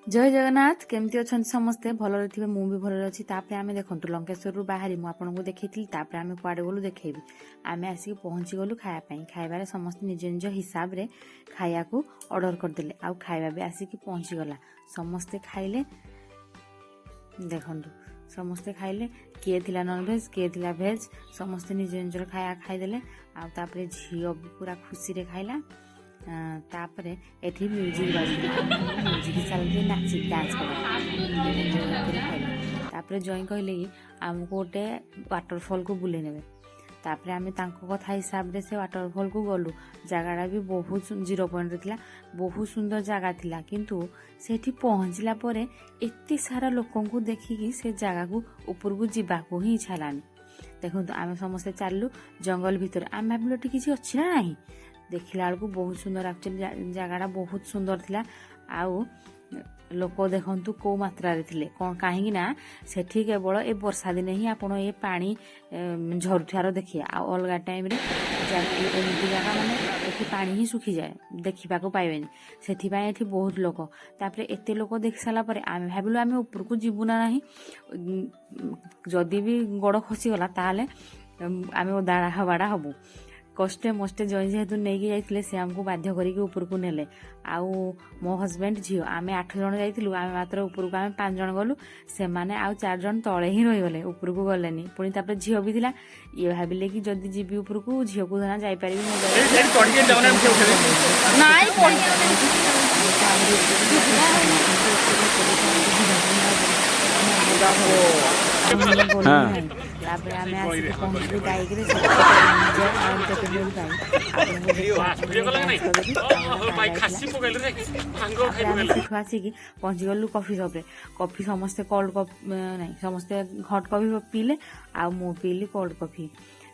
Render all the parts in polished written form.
जय जगन्नाथ केमती अच्छा समस्ते भलरे थे मुझे भलरे अच्छी आम देखूँ लंकेश्वर बाहरी मुझे देखी आम कुआड़े गलु देखेबी आम आसिक पहुँची गलु खायापाई खाइबार समस्त निज निज हिसाब रे खाया को ऑर्डर करदे आउ खाଇବା भी आसिक पहुँची गला समस्ते खाइले देखु समस्ते खाइले किए थिला नॉनवेज किए थिला भेज समस्ते निज निज खाया खाईदे आउे झील भी पूरा खुशी रे खाइला तापरे एठी म्यूजिक बाजुला म्यूजिक चलते नाची डांस तापरे जॉइन कहले कि आमको गोटे वाटरफॉल को बुले नेबे तापरे आमे तांको कथा हिसाब रे से वाटरफॉल को गलु जगह भी बहुत 0 पॉइंट थिला बहुत सुंदर जगह थिला किंतु सेठी पहुंचला परे एत्ते सारा लोकन को देखिकी से जगह को ऊपर को जीवा को ही इच्छा लानी देखो आमे समस्त चललु जंगल भीतर आमे भाबिलो टी किछि अछि ना नाही देखला बेलू बहुत सुंदर एक्चुअली जगह बहुत सुंदर थिला आउ लोक देखु कौ मात्रा थे कौन कहीं सेठी केवल ए वर्षा दिन ही आप ये पानी झरुठार देखिए अलग टाइम एमती जगह माने ये पानी ही सुखी जाए देखा पाइबेनि से बहुत लोक तापरे एते लोक देख सारापर आम भाविलु आम ऊपर को जीवु ना जदि भी गोड़ खसीगला ताले आम ओदाड़ा हवाड़ा हबु कष्टे मस्टे जॉइन जेहेतु नहीं जाइए से आमको बाध्य करके ऊपर को नेले आउ मो हजबैंड झील आम 8 जन जाइलु आम मात्र ऊपर को आम 5 जन गलु से माने आउ 4 जन तले ही रहीगले ऊपर को गलेनी पुणी तापर झील भी थिला ये भाविले कि जदि जीवी ऊपर को झील को धना जाई पारिबी आसिक पहुँची गलु कॉफी शॉप रे कॉफी समस्ते कोल्ड कॉफी नहीं समस्ते हट कॉफी पीले आ मु पीली कोल्ड कॉफी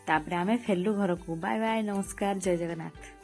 तापरे आमे फेरलु घर को बाय बाय नमस्कार जय जगन्नाथ।